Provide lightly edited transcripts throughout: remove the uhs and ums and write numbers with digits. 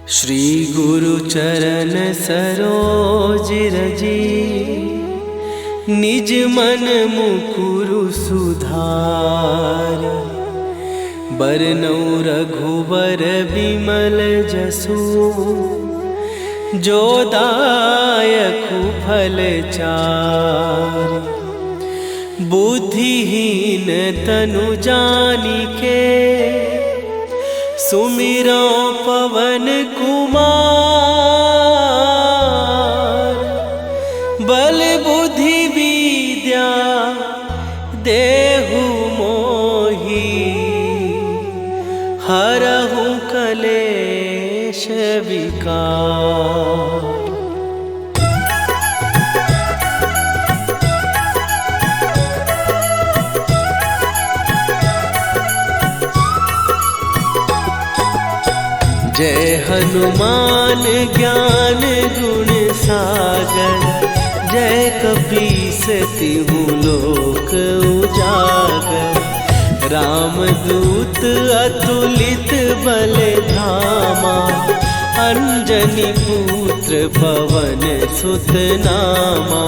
श्री गुरु चरण सरोज रजी, निज मन मुकुरु सुधार। बरनौ रघुबर बिमल जसु, जो दायकु फल चार। बुद्धिहीन तनु जानिके, सुमिरो पवन कुमार। बल बुद्धि विद्या देहु मोहि, हरहु कलेश विकार। जय हनुमान ज्ञान गुण सागर, जय कपीस तिहु लोक उजागर। रामदूत अतुलित बल धामा, अंजनी पुत्र पवन सुत नामा।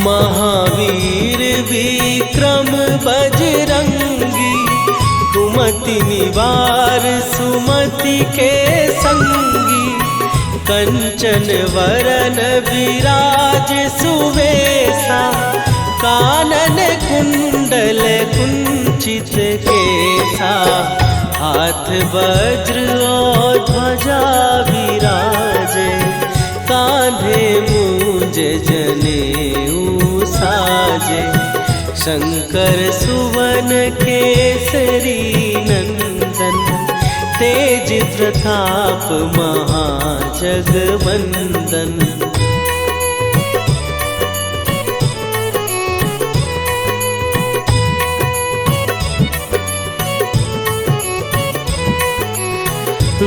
महावीर विक्रम बजरंगी, कुमति निवार सुमति के संगी। कंचन वरन विराज सुवेशा, कानन कुंडल कुंचित केसा। हाथ वज्र और ध्वजा विराजे, कांधे मूंज जनेऊ साजे। शंकर सुवन केसरी नंदन, तेज प्रताप महाजगवंदन।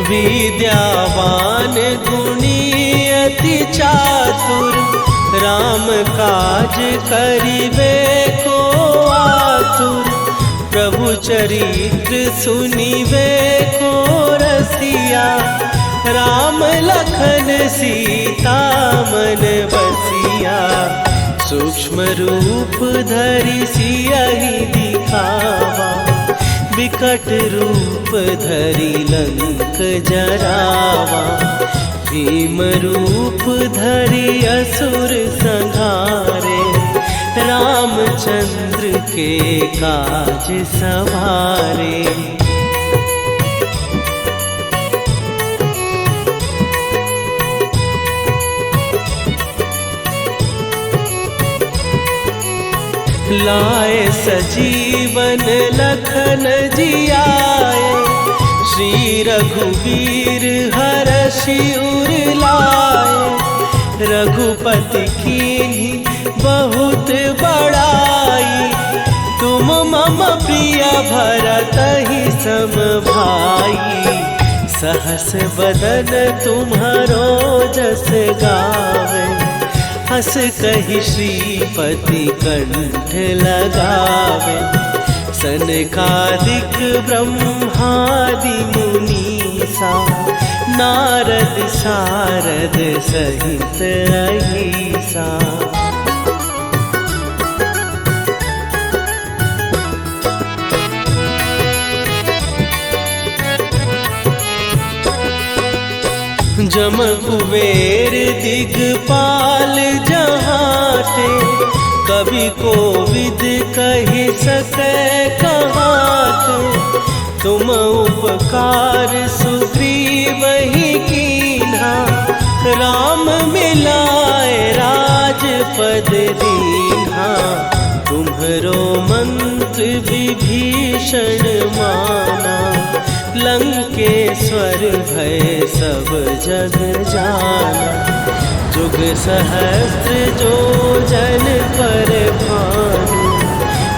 विद्यावान गुणी अति चातुर, राम काज करिबे को आतुर। प्रभु चरित्र सुनिबे को रसिया, राम लखन सीता मन बसिया। सूक्ष्म रूप धरि सियहि दिखावा, विकट रूप धरि लंक जरावा। भीम रूप धरि असुर संहारे, रामचंद्र के काज सवारे। लाए सजीवन लखन जियाए, श्री रघुवीर हरषि उर लाए। रघुपति कीन्ही बहुत बड़ाई, तुम मम प्रिय भरतहि सम भाई। सहस बदन तुम्हारो जस गावे, हस कहि श्रीपति कंठ लगावे। सनकादिक ब्रह्मादि मुनीसा, नारद सारद सहित अहिसा। जम कुबेर दिगपाल जहाते, कवि कोविद कहि सकै कहाते। तुम उपकार सुग्रीवहि कीन्हा, राम मिलाए राजपद दीन्हा। तुम्हरो मंत्र विभीषण माना, लंकेश्वर भय सब जग जाना। जुग सहस्त्र जो जन पर भानु,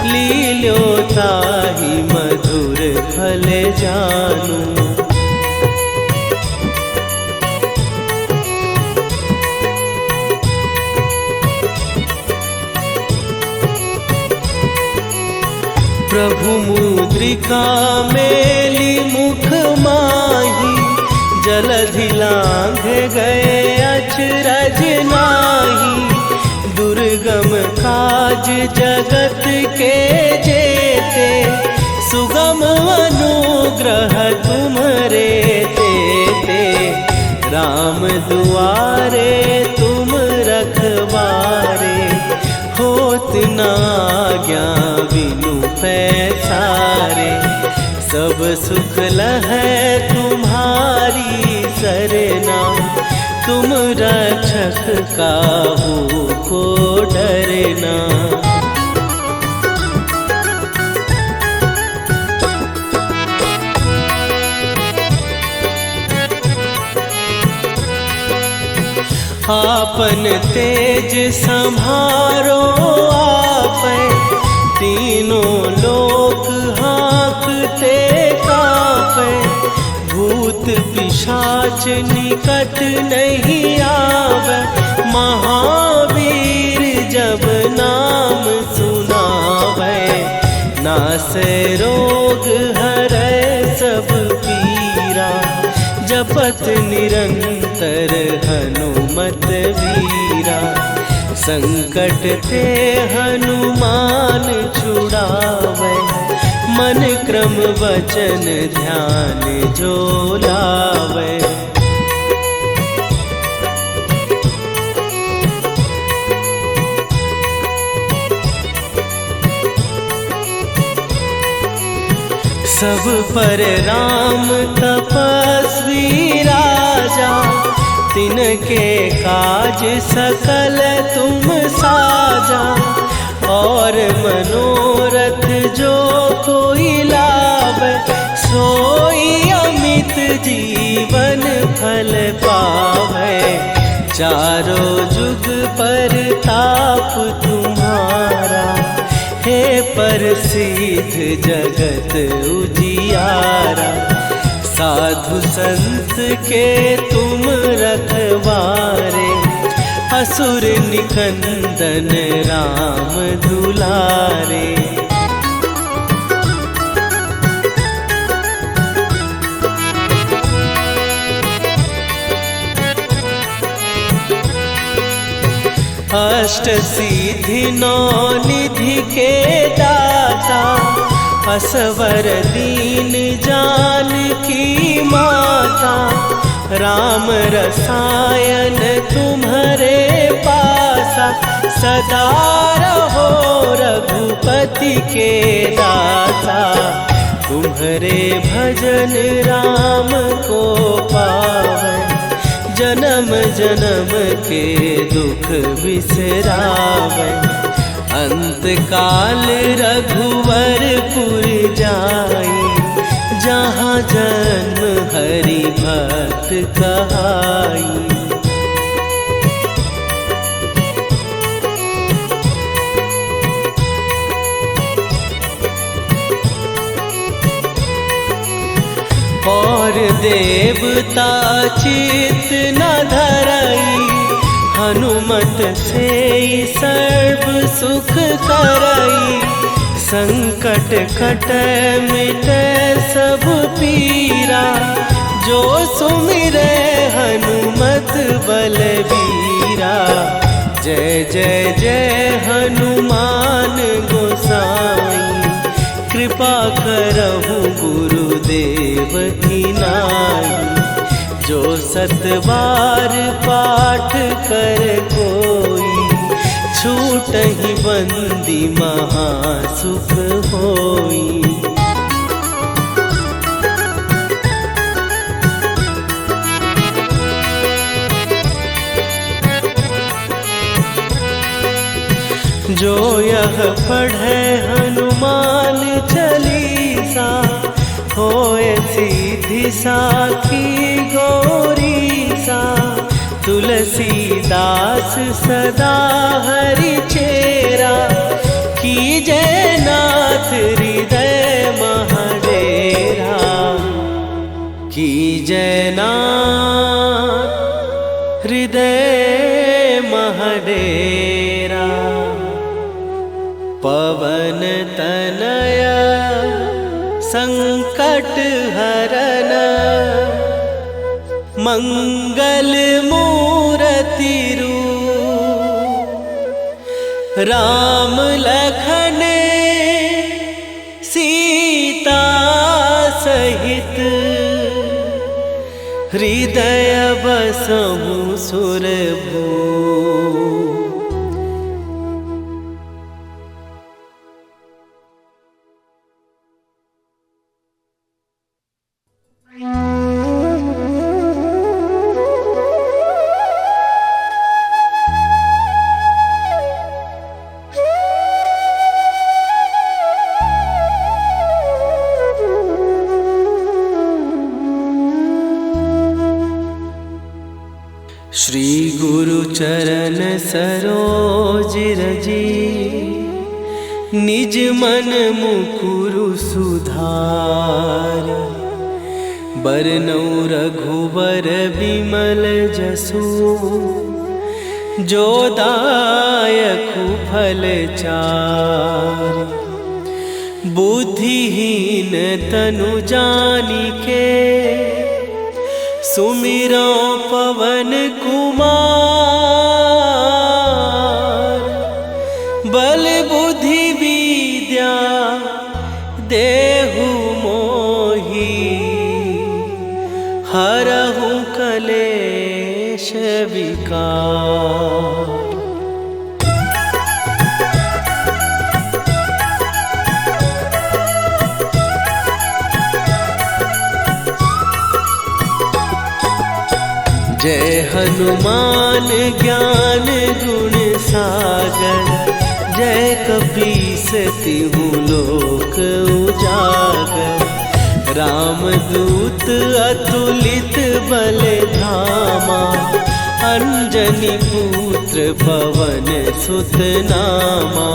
लील्यो ताहि मधुर फल जानू। प्रभु मुद्रिका मेली मुख माही, जलधि लांघ गए अचरज नाही। दुर्गम काज जगत के जेते, सुगम अनुग्रह तुम्हरे तेते। राम दुआरे तुम रखवारे, होत न आज्ञा बिनु पैसारे। सब सुख लहै तुम्हारी सरना, तुम रक्षक काहू को डरना। आपन तेज संभारो आपै, तीनों लोक हाँकते कांपै। भूत पिशाच निकट नहीं आवे, महावीर जब नाम सुनावे। नासै रोग हरै सब पीरा, जपत निरंतर हनुमत वीरा। संकट ते हनुमान छुड़ावे, मन क्रम वचन ध्यान जो लावे। सब पर राम तपस्वी राजा, तिनके काज सकल तुम साजा। और मनोरथ जो कोई लावे, सोई अमित जीवन फल पावे। चारों जुग पर ताप तुम्हारा, हे प्रसिद्ध जगत उजियारा। साधु संत के तुम रखवारे, असुर निकंदन राम दुलारे। अष्ट सिद्धि नौ निधि के दाता, असवर दीन जानकी माता। राम रसायन तुम्हारे पासा, सदा रहो रघुपति के दासा। तुम्हारे भजन राम को पावै, जन्म जन्म के दुख बिसरावै। अंत काल रघुवरपुर जाई, जहाँ जन्म हरि भक्त कहाई। और देवता चित न धरई, हनुमत से सर्व सुख करई। संकट कटै मिटै सब पीरा, जो सुमिरै हनुमत बलबीरा। जय जय जय हनुमान गोसाई, कृपा करहु गुरुदेव की नाई। जो सत बार पाठ कर कोई, छूटहि बंदी महासुख होई। जो यह पढ़े हनुमान चालीसा, होए सीधी साखी गौरीसा। तुलसीदास सदा हरि चेरा, कीजय नाथ हृदय महडेरा। कीजय नाथ हृदय महडेरा। पवन तनय शरण मंगल मूर्ति रूप राम लखन सीता सहित हृदय बसहु सुरभू। श्री गुरु चरण सरोज रजी निज मन मुकुरु सुधार। बरनौ रघुबर बिमल जसु जो दायकु फल चार। बुद्धिहीन तनु जानिके सुमिरो पवन कुमार। बल बुद्धि विद्या देहु मोहि हरहु कलेश विकार। जय हनुमान ज्ञान गुण सागर। जय कपीस तिहु लोक उजागर। रामदूत अतुलित बल धामा। अंजनी पुत्र पवन सुत नामा।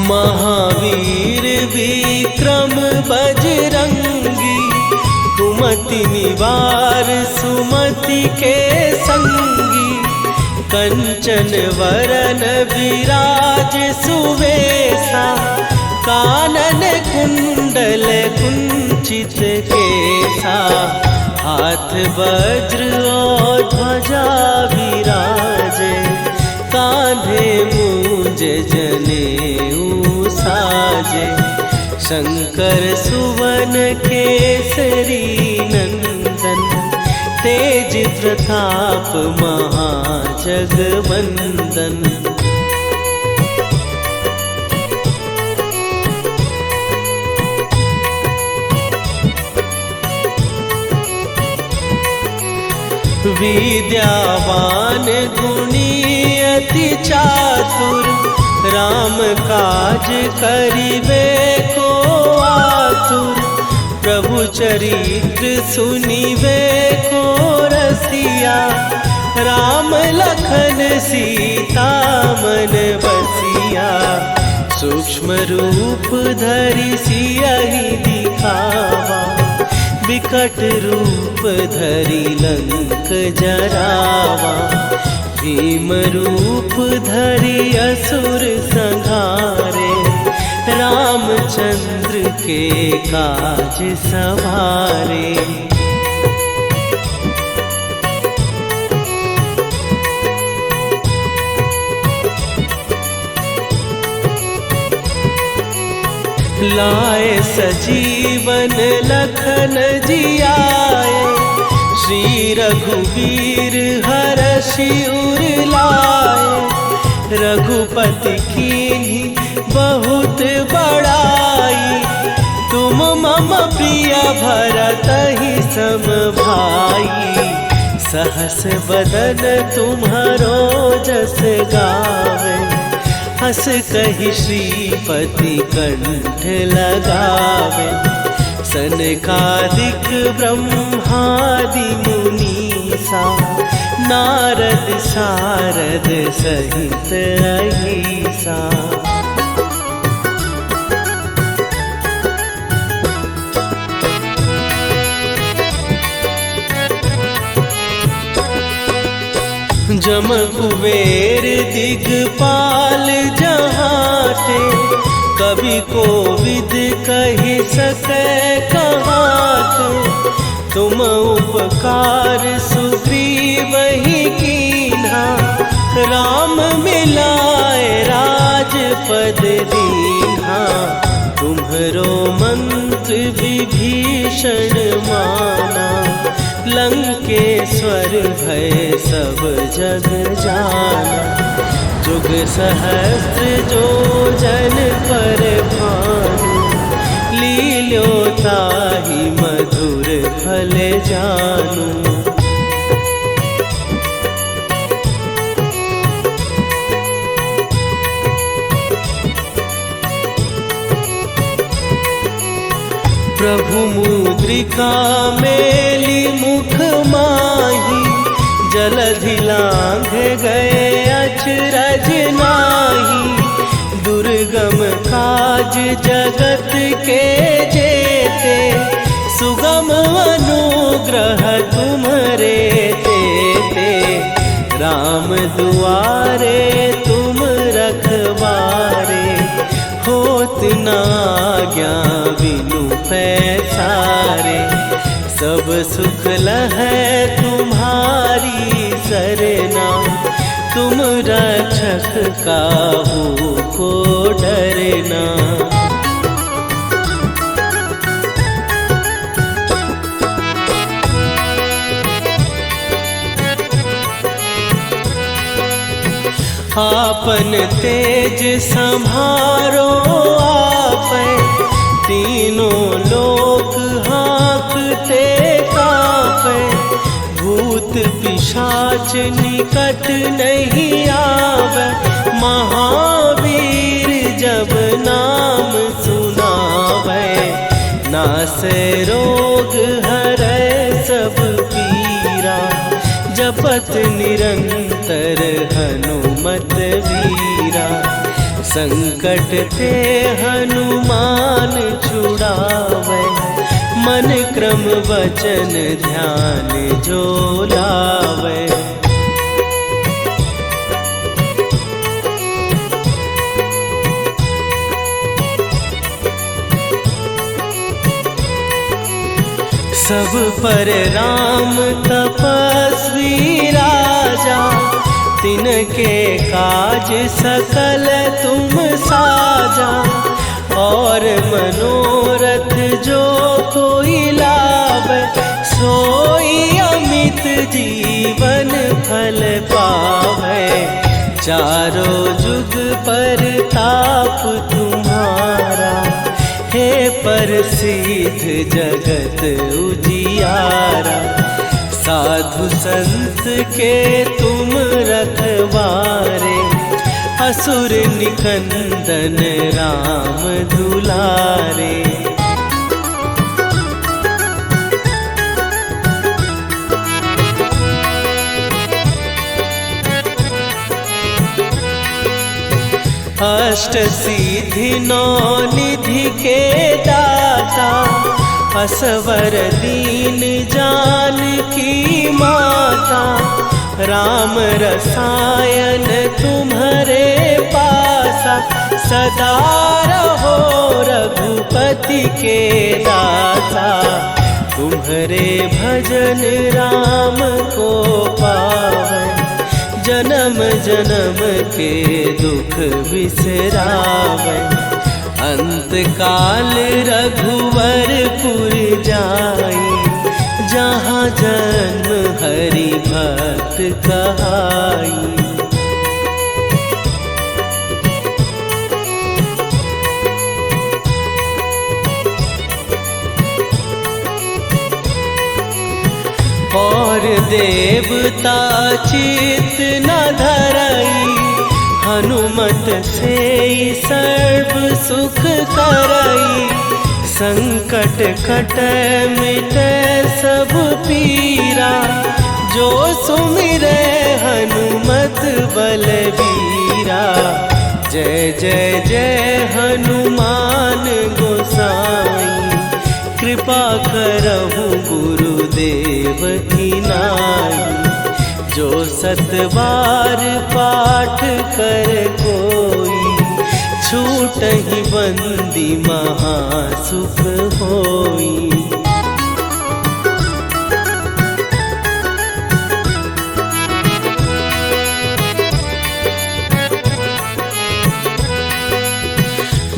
महावीर विक्रम बजरंगी। कुमति निवार सुमति के संगी। कंचन वरन विराज सुवेशा। कानन कुंडल कुंचित केसा। हाथ वज्र और ध्वजा विराजे। कांधे मूंज जनेऊ साजे। शंकर सुवन केसरी नंदन। तेज प्रताप महाजगवंदन। विद्यावान गुणी अति चातुर। राम काज करिबे को आतुर। प्रभु चरित्र सुनिबे को रसिया। राम लखन सीता मन बसिया। सूक्ष्म रूप धरि सियहि दिखावा। विकट रूप धरि लंक जरावा। भीम रूप धरि असुर संहारे। रामचंद्र के काज सवारे। लाए सजीवन लखन जियाए। श्री रघुवीर हरषि उर लाए। रघुपति कीन्ही बहुत बड़ाई। तुम मम प्रिय भरतहि सम भाई। सहस बदन तुम्हारो जस गावे। हस कहि श्रीपति कंठ लगावे। सनकादिक ब्रह्मादि मुनीसा। नारद सारद सहित अहिसा। जम कुबेर दिगपाल जहाते, कवि कोविद कहि सकै कहाते। तुम उपकार सुग्रीव ही कीन्हा, राम मिलाए राजपद दीन्हा। तुम्हरो मंत्र विभीषण माना, लंकेश्वर भय सब जग जाना। जुग सहस्त्र जो जन पर भानु, लील्यो ताहि मधुर फल जानू। प्रभु मुद्रिका मेली मुख माही, जलधि लांघ गए अचरज नाही। दुर्गम काज जगत के जेते, सुगम अनुग्रह तुम्हरे तेते। राम दुआरे तुम रखवारे, होत न आज्ञा बिनु पैसारे। सब सुख लहै तुम्हारी सरना, तुम रक्षक काहू को डरना। आपन तेज सम्हारो आपै, तीनों लोक हाँकते कांपै। भूत पिशाच निकट नहीं आवे, महावीर जब नाम सुनावे। नासै रोग हरै सब पीरा, जपत निरंतर हनुमत वीरा। संकट ते हनुमान छुड़ावे, मन क्रम वचन ध्यान जो लावे। सब पर राम तपस्वी राजा, तिनके काज सकल तुम साजा। और मनोरथ जो कोई लावे, सोई अमित जीवन फल पावे। चारों जुग पर ताप तुम्हारा, हे प्रसिद्ध जगत उजियारा। साधु संत के तुम रखवारे, असुर निकंदन राम दुलारे। अष्ट सिद्धि नौ निधि के दाता, असवर दीन जानकी माता। राम रसायन तुम्हारे पासा, सदा रहो रघुपति के दासा। तुम्हारे भजन राम को पावै, जन्म जन्म के दुख बिसरावै। अंत काल रघुवरपुर जाई, जहाँ जन्म हरि भक्त कहाई। और देवता चित न धरई, हनुमत से सर्व सुख करई। संकट कटै मिटै सब पीरा, जो सुमिरै हनुमत बलबीरा। जय जय जय हनुमान गोसाई, कृपा करहु गुरुदेव की नाई। जो सतबार पाठ कर कोई, छूटहि बंदी महासुख होई।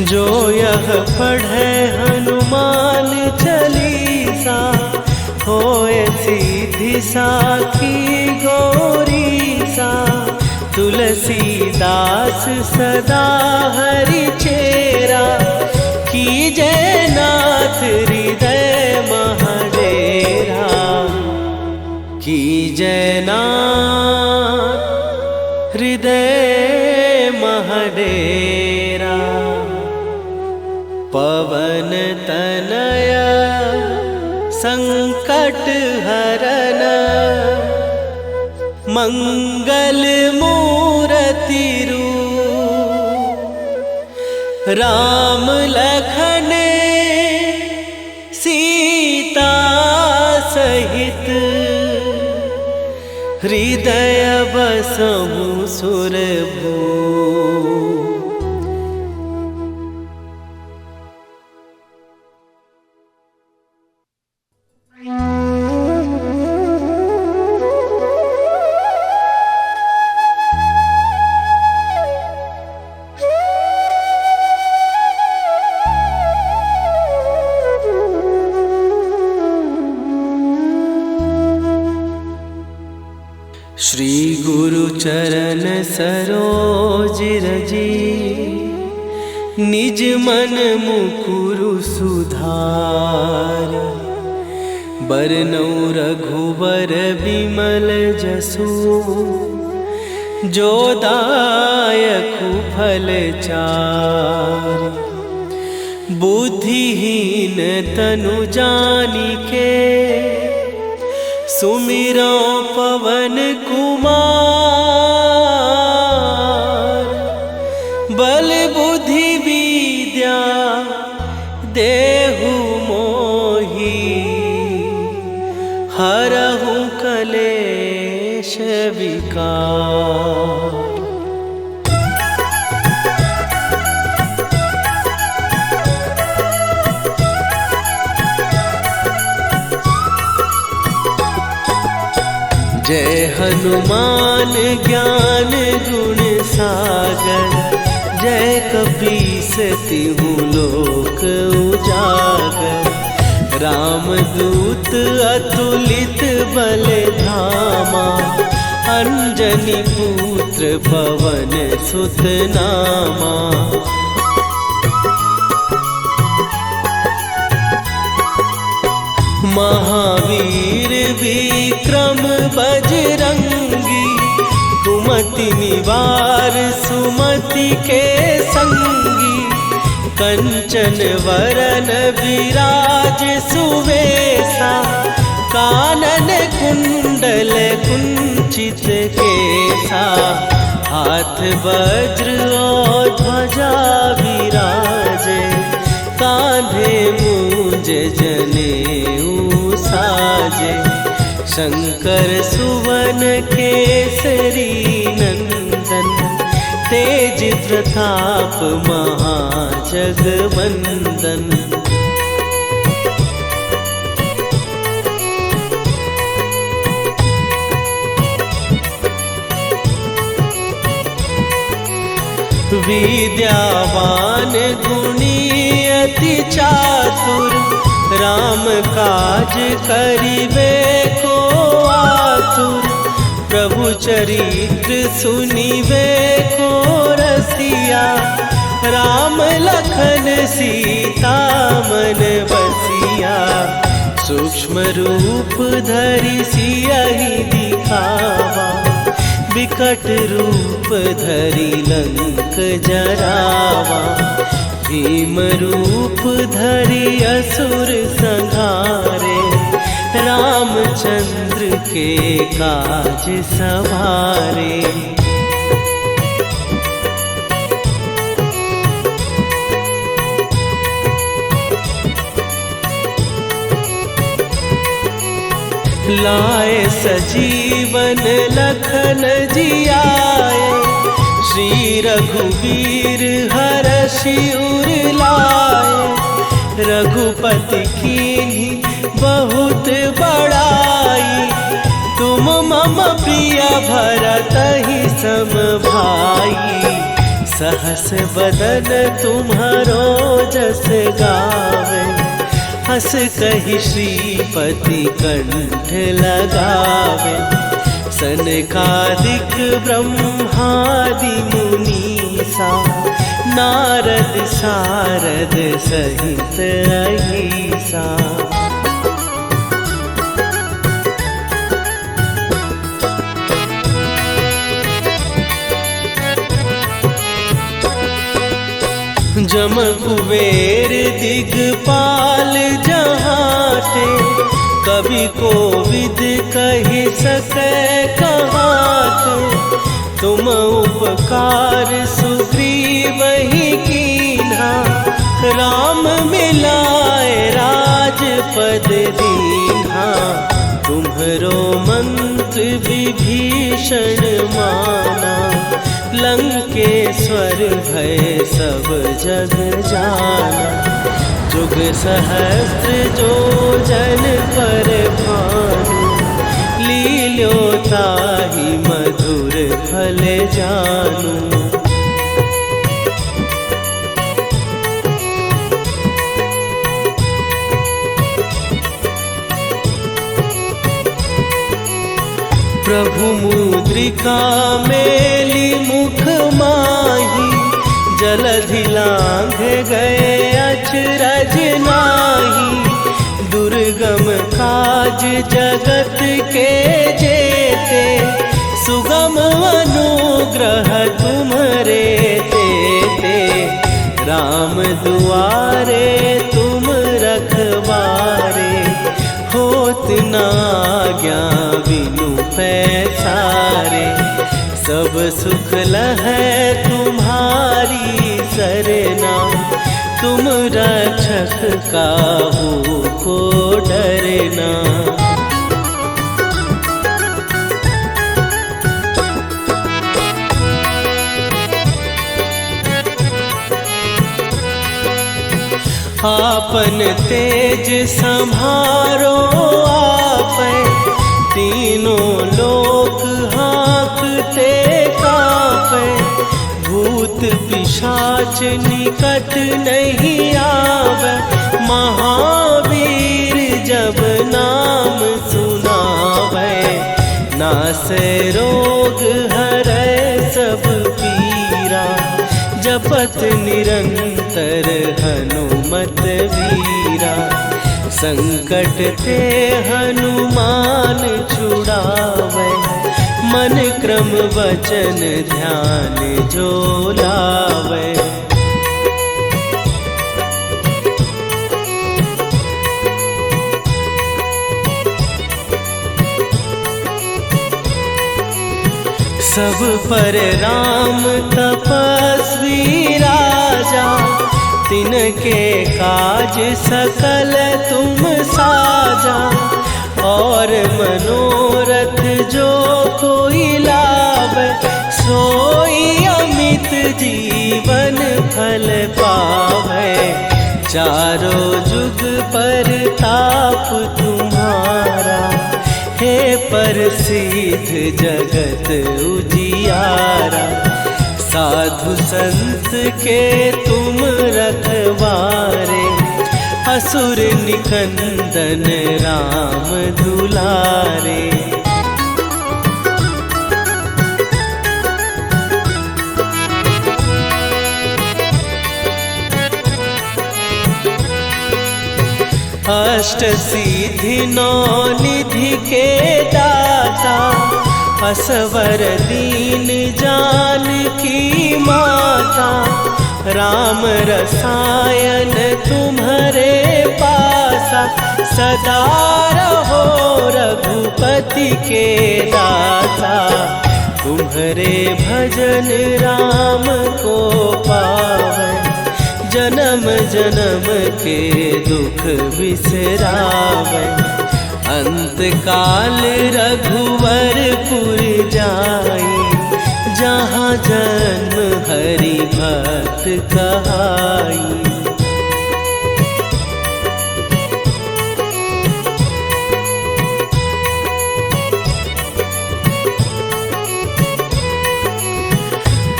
जो यह पढ़े हनुमान चालीसा, होए सीधी साखी गौरीसा। तुलसीदास सदा हरि चेरा, कीजय नाथ हृदय महडेरा। कीजय नाथ हृदय महडेरा। पवन तनया संकट हरन, मंगल मूर्ति रूप। राम लखन सीता सहित, हृदय बसहु सुरभूप। श्री गुरु चरण सरोज रजी, निज मन मुकुरु सुधार। बरनउँ रघुबर बिमल जसु, जो दायकु फल चार। बुद्धिहीन तनु जानिके, सुमिरो पवन कुमार। बल बुद्धि विद्या देहु मोहि, हरहु कलेश विकार। जय हनुमान ज्ञान गुण सागर, जय कपीस तिहु लोक उजागर। रामदूत अतुलित बल धामा, अंजनी पुत्र पवन सुत नामा। महावीर विक्रम बजरंगी, कुमति निवार सुमति के संगी। कंचन वरन विराज सुवेशा, कानन कुंडल कुंचित केसा। हाथ वज्र और ध्वजा विराजे, कांधे मूंज जनेऊ साजे। शंकर सुवन केसरी नंदन, तेज प्रताप महाजगवंदन। विद्यावान गुणी अति चातुर, राम काज करिबे को आतुर। प्रभु चरित्र सुनिबे को रसिया, राम लखन सीता मन बसिया। सूक्ष्म रूप धरि सियहि दिखावा, विकट रूप धरि लंक जरावा। भीम रूप धरि असुर संहारे, रामचंद्र के काज सवारे। लाए सजीवन लखन जियाए, श्री रघुवीर हरषि उर लाए। रघुपति कीन्ही बहुत बड़ाई, तुम मम प्रिय भरतहि सम भाई। सहस बदन तुम्हारो जस गावे, हस कहि श्रीपति कंठ लगावे। सनकादिक ब्रह्मादि मुनीसा, नारद सारद सहित अहिसा। जम कुबेर दिगपाल जहाते, कवि कोविद कहि सकै कहाते। तुम उपकार सुग्रीवहि कीन्हा, राम मिलाए राजपद दीन्हा। तुम्हरो मंत्र विभीषण माना, लंकेश्वर भय सब जग जाना। जुग सहस्त्र जो जन पर भानु, लील्यो ताहि मधुर फल जानू। प्रभु मुद्रिका मेली मुख माही, जलधि लांघ गए अचरज नाही। दुर्गम काज जगत के जेते, सुगम अनुग्रह तुम्हरे तेते। राम दुआरे तुम रखवारे, होत न आज्ञा बिनु पैसारे। सब सुख लहै तुम्हारी सरना, तुम रक्षक काहू को डरना। आपन तेज सम्हारो आपै, तीनों लोक हाँकते कांपै। भूत पिशाच निकट नहीं आवे, महावीर जब नाम सुनावे। नासै रोग हरै सब पीरा, जपत निरंतर हनुमत वीरा। संकट ते हनुमान छुड़ावे, मन क्रम वचन ध्यान जो लावे। सब पर राम तपस्वी राजा, तिनके काज सकल तुम साजा। और मनोरथ जो कोई लावे, सोई अमित जीवन फल पावे। चारों जुग पर ताप तुम्हारा, हे प्रसिद्ध जगत उजियारा। साधु संत के तुम रखवारे, असुर निकंदन राम दुलारे। अष्ट सिद्धि नौ निधि के दाता, असवर दीन जानकी माता। राम रसायन तुम्हारे पासा, सदा रहो रघुपति के दासा। तुम्हारे भजन राम को पावे, जन्म जन्म के दुख बिसरावे। अंत काल रघुवरपुर जाई, जहाँ जन्म हरि भक्त कहाई।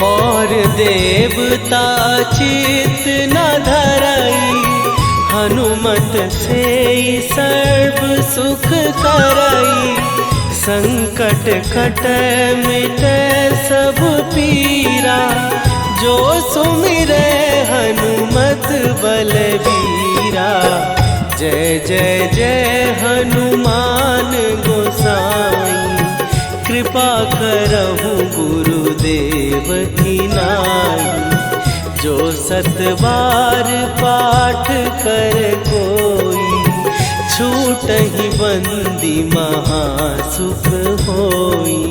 और देवता चित न धरई, हनुमत से सर्व सुख करई। संकट कट मिटे सब पीरा, जो सुमिरे हनुमत बलबीरा। जय जय जय हनुमान गोसाई, कृपा करहु गुरुदेव की नाई। जो सत बार पाठ कर कोई, छूटहि बंदी महासुख होई।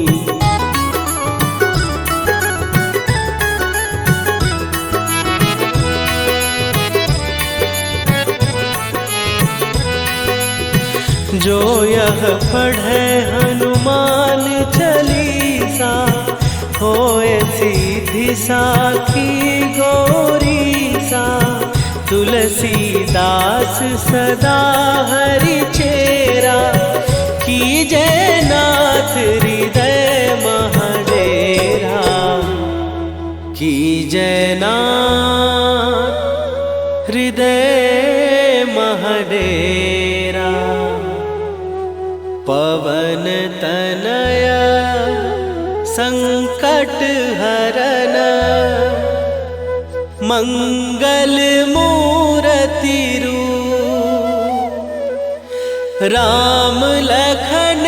जो यह पढ़े हनुमान चालीसा, होए सीधी साखी गौरीसा। तुलसीदास सदा हरि चेरा, कीजय नाथ हृदय महडेरा। कीजय नाथ हृदय महडेरा। पवन तनय संकट हरन, मंगल मूरति रूप। राम लखन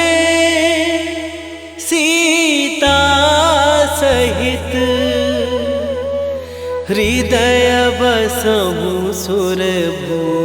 सीता सहित, हृदय बसहु सुरभूप।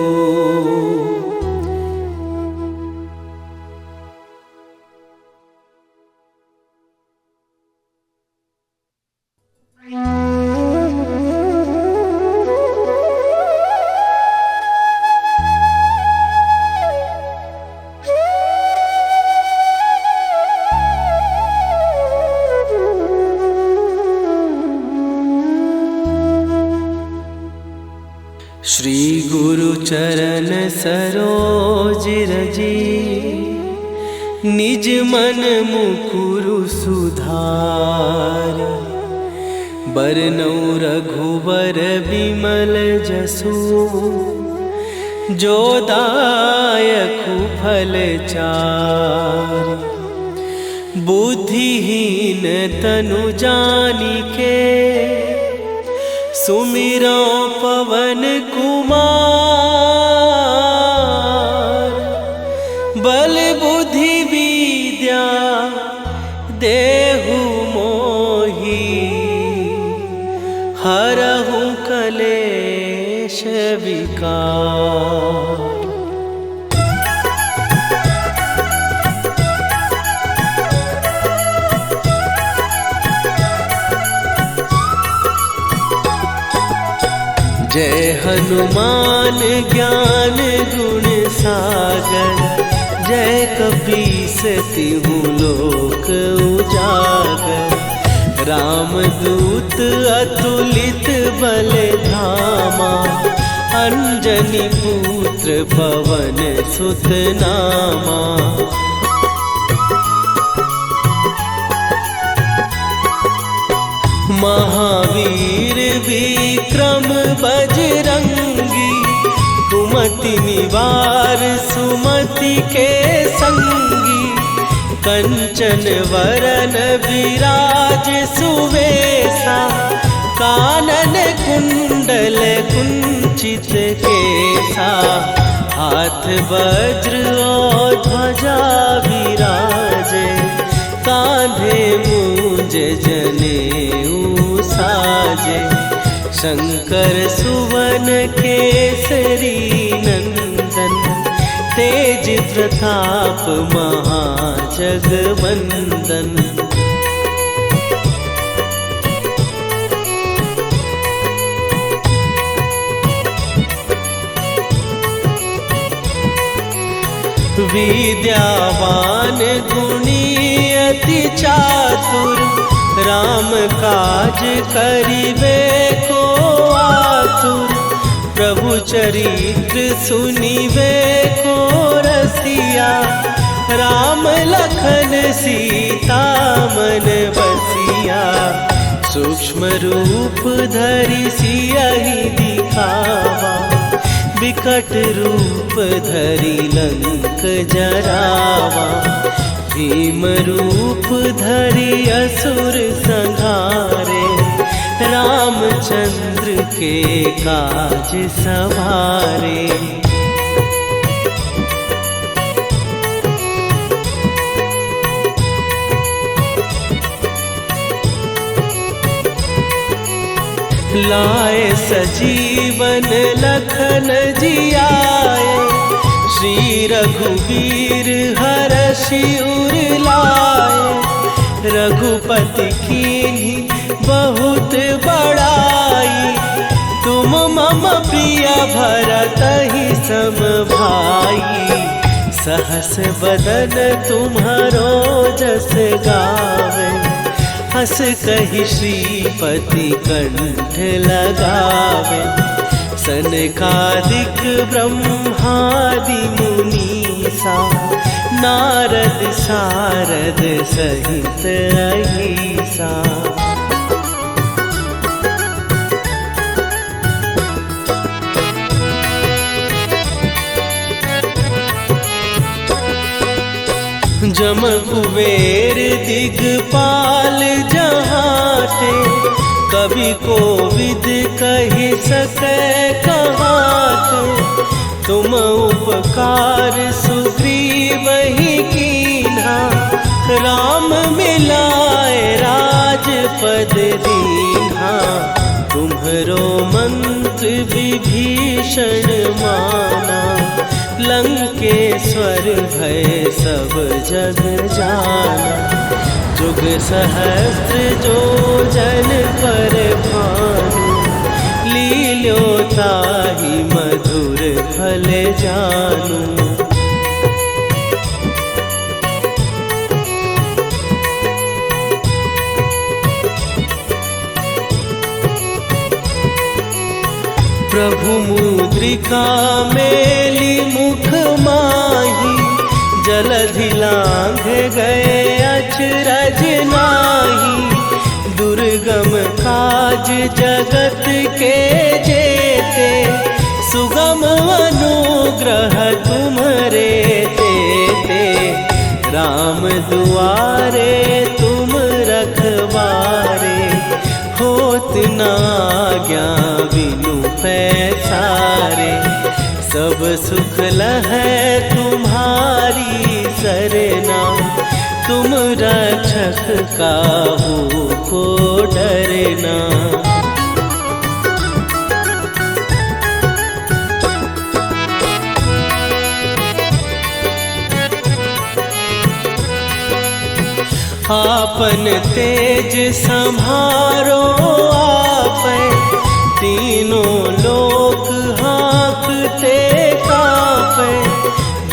श्री गुरु चरण सरोज रजी, निज मन मुकुरु सुधार। बरनउँ रघुवर बिमल जसु, जो दायकु फल चारि। बुद्धिहीन तनु जानिके, सुमिरो पवन कुमार। बल बुद्धि विद्या देहु मोहि, हरहु कलेश विकार। जय हनुमान ज्ञान गुण सागर, जय कपीस तिहु लोक उजागर। रामदूत अतुलित बल धामा, अंजनी पुत्र पवन सुत नामा। महावीर विक्रम बजरंगी, कुमति निवार सुमति के संगी। कंचन वरन विराज सुवेशा, कानन कुंडल कुंचित केसा। हाथ वज्र और ध्वजा विराजे, कांधे मूंज जनेऊ साजे। शंकर सुवन केसरी नंदन, तेज प्रताप महाजगवंदन। विद्यावान गुणी अति चातुर, राम काज करिबे को आतुर। प्रभु चरित्र सुनिबे को रसिया, राम लखन सीता मन बसिया। सूक्ष्म रूप धरि सियहि दिखावा, विकट रूप धरि लंक जरावा। भीम रूप धरि असुर संहारे, रामचंद्र के काज सवारे। लाए सजीवन लखन जियाए, श्री रघुवीर हरषि उर लाए। रघुपति कीन्ही बहुत बड़ाई, तुम मम प्रिय भरतहि सम भाई। सहस बदन तुम्हारो जस गावे, हस कहि श्रीपति कंठ लगावे। सनकादिक ब्रह्मादि मुनीसा, नारद सारद सहित अहिसा। जम कुबेर दिगपाल जहाते, कवि कोविद कहि सकै कहाते। तुम उपकार सुग्रीवहि कीन्हा, राम मिलाए राजपद दीन्हा। तुम्हरो मंत्र विभीषण माना, लंकेश्वर भय सब जग जाना। जुग सहस्त्र जो जन पर भानु, लील्यो ताहि मधुर फल जानू। प्रभु मुद्रिका मेली मुख माही, जलधि लांघ गए अचरज नाही। दुर्गम काज जगत के जेते, सुगम अनुग्रह तुम्हरे तेते। राम दुआरे तुम रखवारे, होत न आज्ञा बिनु पैसारे। सब सुख लहै तुम्हारी सरना, तुम रक्षक काहू को डरना। आपन तेज संभारो आपै, तीनों लोक हाँकते कांपै।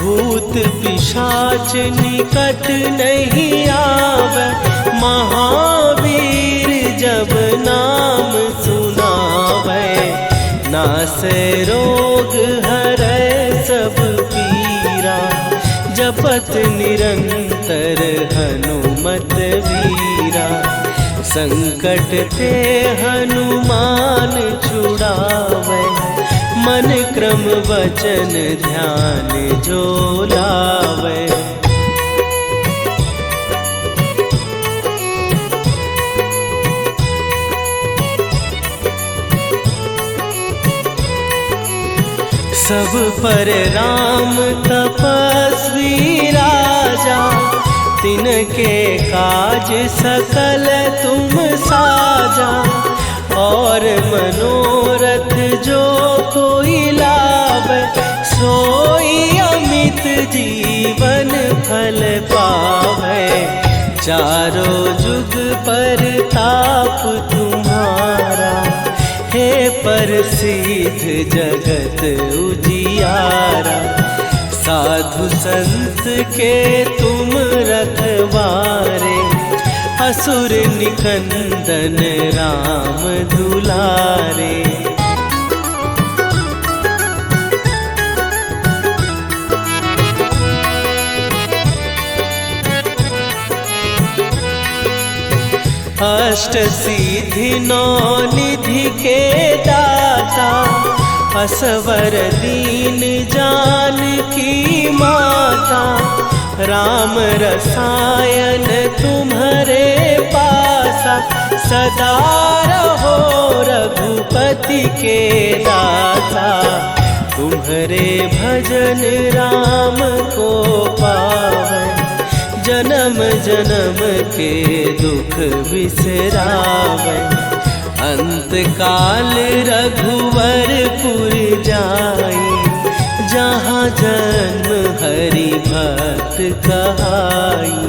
भूत पिशाच निकट नहीं आवे, महावीर जब नाम सुनावे। नासै रोग हरै सब पीरा, जपत निरंतर हनुमत वीरा। संकट ते हनुमान छुड़ावे, मन क्रम वचन ध्यान जो लावे। सब पर राम तपस्वी राजा, तिनके काज सकल तुम साजा। और मनोरथ जो कोई लावे, सोई अमित जीवन फल पावे। चारों जुग पर ताप तुम्हारा, हे प्रसिद्ध जगत उजियारा। साधु संत के तुम रखवारे, असुर निकंदन राम दुलारे। अष्ट सिद्धि नौ निधि के दाता, असवर दीन जानकी माता। राम रसायन तुम्हारे पासा, सदा रहो रघुपति के दाता। तुम्हारे भजन राम को पावन, जन्म जन्म के दुख बिसरावे। अंत काल रघुवरपुर जाई, जहाँ जन्म हरि भक्त कहाई।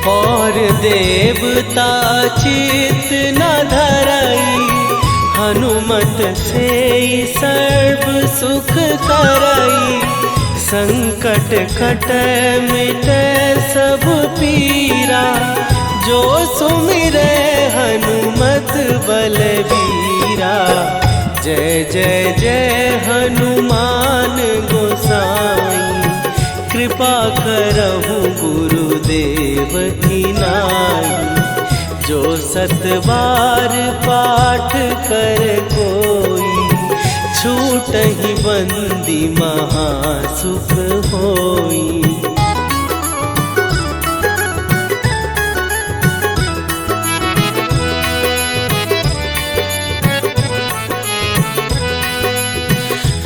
और देवता चित न धरई, हनुमत से सर्व सुख करई। संकट कट मिट सब पीरा, जो सुमिरै हनुमत बलबीरा। जय जय जय हनुमान गोसाई, कृपा करहु गुरुदेव की नाई। जो सतबार पाठ कर कोई, छूटहि बंदी महासुख होई।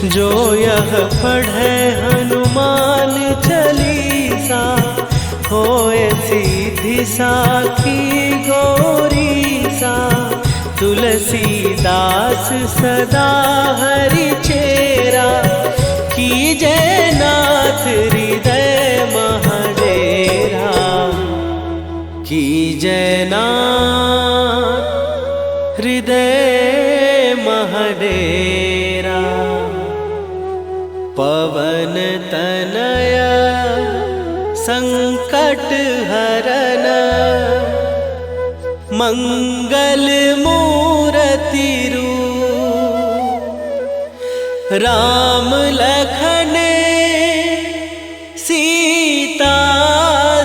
जो यह पढ़े हनुमान चालीसा, होए सीधी साखी गौरीसा। तुलसीदास सदा हरि चेरा, कीजय नाथ हृदय महडेरा। कीजय नाथ हृदय महडेरा। पवन तनया संकट हरन, मंगल मूर्ति रूप। राम लखन सीता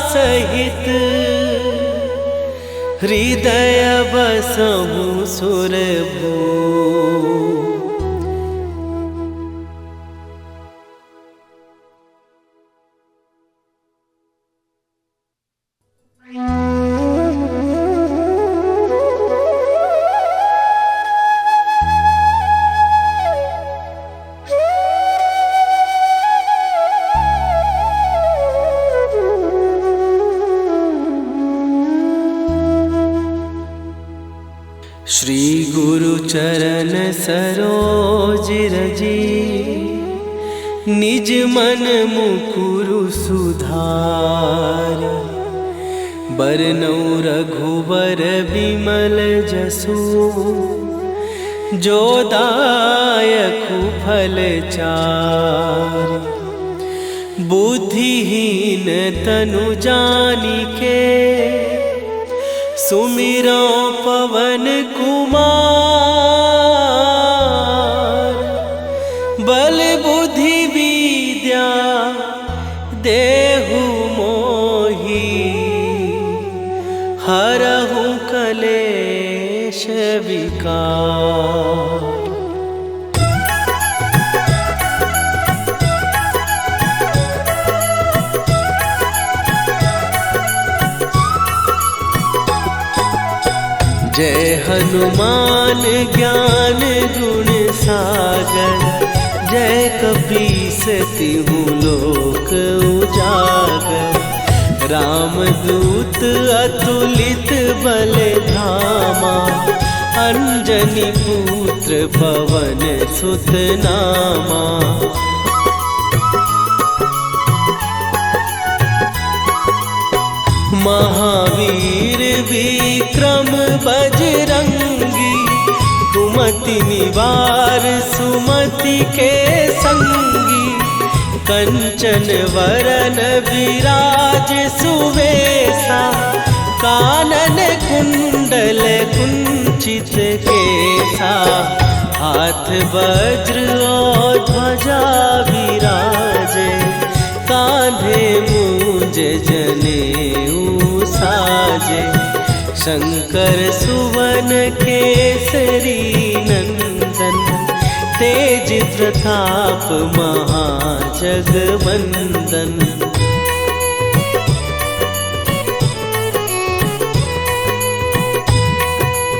सहित, हृदय बसहु सुरभूप। श्री गुरु चरण सरोज रजी, निज मन मुकुरु सुधार। बरनौ रघुबर बिमल जसु, जो दायकु फल चार। बुद्धिहीन तनु जानिके, सुमिरो पवन कुमार। बल बुद्धि विद्या देहु मोहि, हरहु कलेश विकार। जय हनुमान ज्ञान गुण सागर, जय कपीस तिहु लोक उजागर। रामदूत अतुलित बल धामा, अंजनी पुत्र पवन सुत नामा। महावीर विक्रम बजरंगी, कुमति निवार सुमति के संगी। कंचन वरन विराज सुवेशा, कानन कुंडल कुंचित केसा। हाथ वज्र और ध्वजा विराजे, कांधे मूंज जनेऊ साजे। शंकर सुवन केसरी नंदन, तेज प्रताप महाजगवंदन।